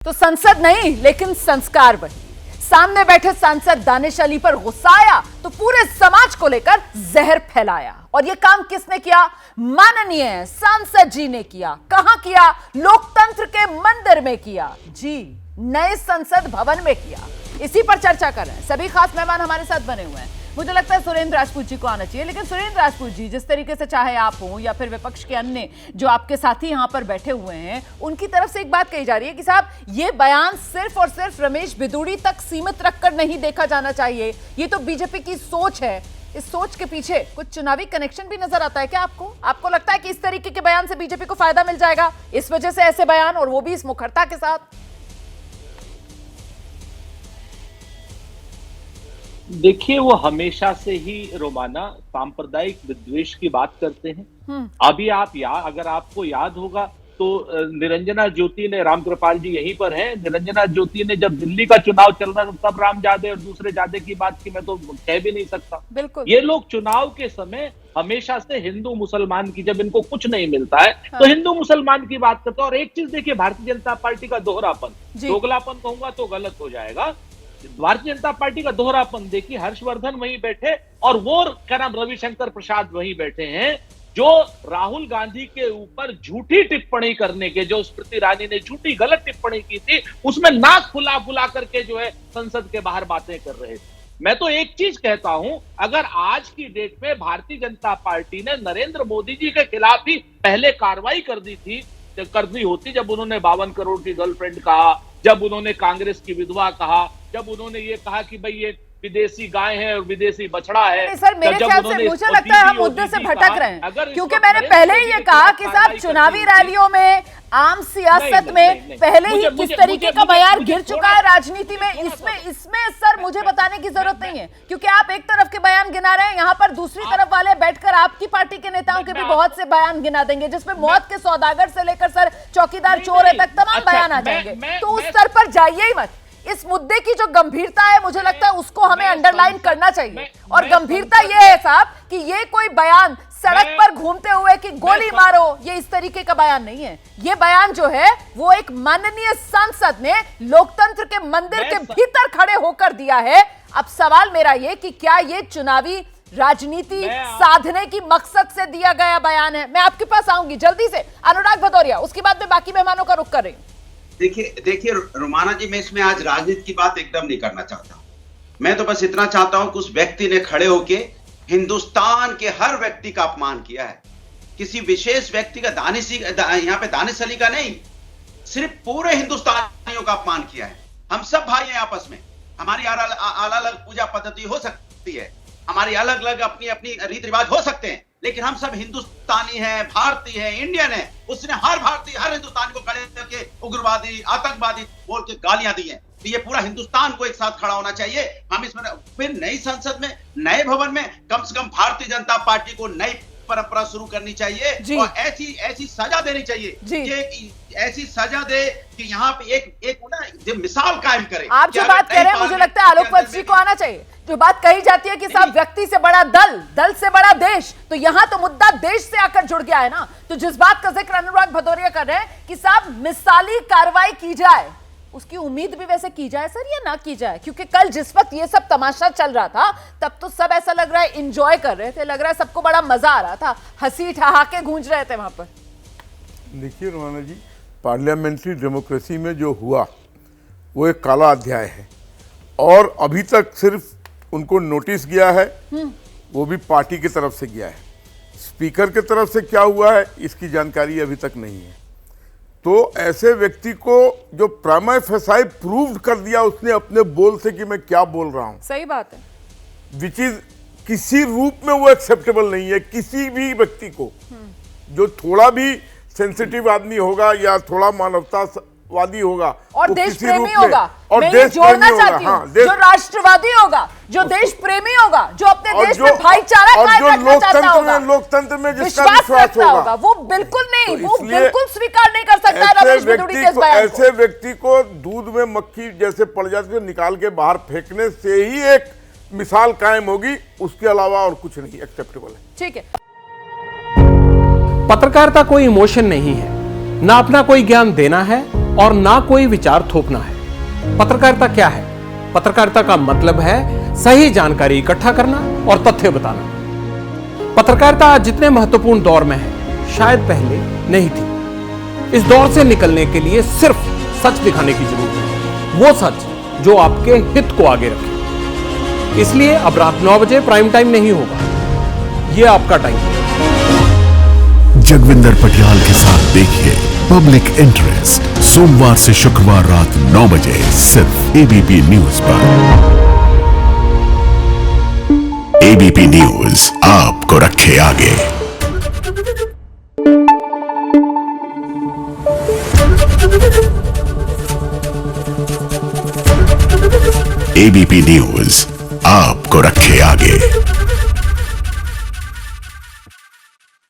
तो संसद नहीं लेकिन संस्कार बनी। सामने बैठे सांसद दानिश अली पर गुस्सा आया तो पूरे समाज को लेकर जहर फैलाया। और यह काम किसने किया? माननीय सांसद जी ने किया। कहां किया? लोकतंत्र के मंदिर में किया जी, नए संसद भवन में किया। इसी पर चर्चा कर रहे हैं। सभी खास मेहमान हमारे साथ बने हुए हैं। मुझे लगता है सुरेंद्र राजपूत जी को आना चाहिए, लेकिन सुरेंद्र राजपूत जी, जिस तरीके से चाहे आप हो या फिर विपक्ष के अन्य जो आपके साथी यहां पर बैठे हुए हैं, उनकी तरफ से एक बात कही जा रही है कि साहब ये बयान सिर्फ और सिर्फ रमेश बिदूड़ी तक सीमित रखकर नहीं देखा जाना चाहिए। ये तो बीजेपी की सोच है। इस सोच के पीछे कुछ चुनावी कनेक्शन भी नजर आता है क्या आपको लगता है कि इस तरीके के बयान से बीजेपी को फायदा मिल जाएगा, इस वजह से ऐसे बयान, और वो भी इस मुखरता के साथ? देखिए, वो हमेशा से ही रोमाना सांप्रदायिक विद्वेष की बात करते हैं। अभी अगर आपको याद होगा तो निरंजना ज्योति ने, रामकृपाल जी यहीं पर हैं, निरंजना ज्योति ने जब दिल्ली का चुनाव चल रहा था तब रामजादे और दूसरे जादे की बात की मैं तो कह भी नहीं सकता। बिल्कुल। ये लोग चुनाव के समय हमेशा से हिंदू मुसलमान की, जब इनको कुछ नहीं मिलता है तो हिंदू मुसलमान की बात करते हैं। और एक चीज देखिए, भारतीय जनता पार्टी का दोहरापन, दोगलापन कहूंगा तो गलत हो जाएगा, भारतीय जनता पार्टी का दोहरापन देखिए। हर्षवर्धन वहीं बैठे और वो क्या नाम, रविशंकर प्रसाद वहीं बैठे हैं, जो राहुल गांधी के ऊपर झूठी टिप्पणी करने के, जो स्मृति ईरानी ने झूठी गलत टिप्पणी की थी, उसमें नाक फुला फुला करके जो है संसद के बाहर बातें कर रहे थे। मैं तो एक चीज कहता हूं, अगर आज की डेट में भारतीय जनता पार्टी ने नरेंद्र मोदी जी के खिलाफ ही पहले कार्रवाई कर दी होती, जब उन्होंने 52 करोड़ की गर्लफ्रेंड कहा, जब उन्होंने कांग्रेस की विधवा कहा, जब उन्होंने ये कहा कि भाई ये विदेशी गाय है और विदेशी बछड़ा है। सर, मेरे ख्याल से मुझे लगता है हम मुद्दे से भटक रहे हैं, क्योंकि मैंने पहले ही ये कहा कि साहब चुनावी रैलियों में, आम सियासत में पहले ही किस तरीके का बयान गिर चुका है राजनीति में। इसमें सर मुझे बताने की जरूरत नहीं है, क्योंकि आप एक तरफ के बयान गिना रहे हैं, यहाँ पर दूसरी तरफ वाले बैठकर आपकी पार्टी के नेताओं के भी बहुत से बयान गिना देंगे, जिसमें मौत के सौदागर से लेकर सर चौकीदार चोर है तक तमाम बयान आ जाएंगे। तो उस स्तर पर जाइए ही मत। इस मुद्दे की जो गंभीरता है, मुझे लगता है उसको हमें अंडरलाइन करना चाहिए। और गंभीरता यह है साहब कि ये कोई बयान सड़क पर घूमते हुए कि गोली मारो, ये इस तरीके का बयान नहीं है। ये बयान जो है वो एक माननीय सांसद ने लोकतंत्र के मंदिर के भीतर खड़े होकर दिया है। अब सवाल मेरा ये कि क्या ये चुनावी राजनीति साधने की मकसद से दिया गया बयान है? मैं आपके पास आऊंगी जल्दी से, अनुराग भदौरिया, उसके बाद में बाकी मेहमानों का रुख कर रही हूं। देखिए रोमाना जी, मैं इसमें आज राजनीति की बात एकदम नहीं करना चाहता। मैं तो बस इतना चाहता हूं कि उस व्यक्ति ने खड़े होके हिंदुस्तान के हर व्यक्ति का अपमान किया है। किसी विशेष व्यक्ति का, यहाँ पे दानिश अली का नहीं, सिर्फ पूरे हिंदुस्तानियों का अपमान किया है। हम सब भाई हैं आपस में, हमारी अलग अलग पूजा पद्धति हो सकती है, हमारी अलग अलग अपनी अपनी रीति रिवाज हो सकते हैं, लेकिन हम सब हिंदुस्तानी हैं, भारतीय हैं, इंडियन हैं। उसने हर भारतीय, हर हिंदुस्तानी को खड़े करके उग्रवादी, आतंकवादी बोल के गालियां दी हैं। तो ये पूरा हिंदुस्तान को एक साथ खड़ा होना चाहिए। हम इसमें फिर नई संसद में, नए भवन में कम से कम भारतीय जनता पार्टी को नई परंपरा शुरू करनी चाहिए और ऐसी सजा देनी चाहिए, ऐसी सजा दे कि यहाँ पे एक ना मिसाल कायम करे। आप जो बात कह रहे हैं, मुझे लगता है आलोक वत्स जी को आना चाहिए। जो बात कही जाती है कि साहब व्यक्ति से बड़ा दल, दल से बड़ा देश, तो यहाँ तो मुद्दा देश से आकर जुड़ गया है ना। तो जिस बात का जिक्र अनुराग भदौरिया कर रहे हैं कि साहब मिसाली कार्रवाई की जाए, उसकी उम्मीद भी वैसे की जाए सर या ना की जाए? क्योंकि कल जिस वक्त ये सब तमाशा चल रहा था तब तो सब ऐसा लग रहा है एंजॉय कर रहे थे, लग रहा है सबको बड़ा मजा आ रहा था, हंसी ठहाके गूंज रहे थे वहां पर। देखिए रोमाना जी, पार्लियामेंट्री डेमोक्रेसी में जो हुआ वो एक काला अध्याय है, और अभी तक सिर्फ उनको नोटिस गया है, वो भी पार्टी की तरफ से गया है। स्पीकर की तरफ से क्या हुआ है इसकी जानकारी अभी तक नहीं है। तो ऐसे व्यक्ति को जो प्रामा फेसाई प्रूव्ड कर दिया उसने अपने बोल से कि मैं क्या बोल रहा हूं, सही बात है, विच इज किसी रूप में वो एक्सेप्टेबल नहीं है। किसी भी व्यक्ति को जो थोड़ा भी सेंसिटिव आदमी होगा या थोड़ा मानवतावादी होगा और देश प्रेमी होगा, और मैं ये जोड़ना चाहती हूं, जो राष्ट्रवादी होगा, जो देश प्रेमी होगा, जो अपने देश में भाईचारा कायम रखना चाहता होगा, लोकतंत्र में जिसका विश्वास विश्वास रखता होगा, वो बिल्कुल नहीं, वो बिल्कुल स्वीकार नहीं कर सकता रमेश बिदूड़ी के इस बयान को। ऐसे व्यक्ति को दूध में मक्खी जैसे पड़ जाती है, निकाल के बाहर फेंकने से ही एक मिसाल कायम होगी, उसके अलावा और कुछ नहीं एक्सेप्टेबल है। ठीक है, पत्रकारिता कोई इमोशन नहीं है, ना अपना कोई ज्ञान देना है और ना कोई विचार थोपना है। पत्रकारिता क्या है? पत्रकारिता का मतलब है सही जानकारी इकट्ठा करना और तथ्य बताना। पत्रकारिता आज जितने महत्वपूर्ण दौर में है, शायद पहले नहीं थी। इस दौर से निकलने के लिए सिर्फ सच दिखाने की जरूरत है, वो सच जो आपके हित को आगे रखे। इसलिए अब रात 9 बजे प्राइम टाइम नहीं होगा, ये आपका टाइम है। जगविंदर पटियाल के साथ देखिए पब्लिक इंटरेस्ट, सोमवार से शुक्रवार रात 9 बजे सिर्फ एबीपी न्यूज पर। एबीपी न्यूज आपको रखे आगे। एबीपी न्यूज आपको रखे आगे।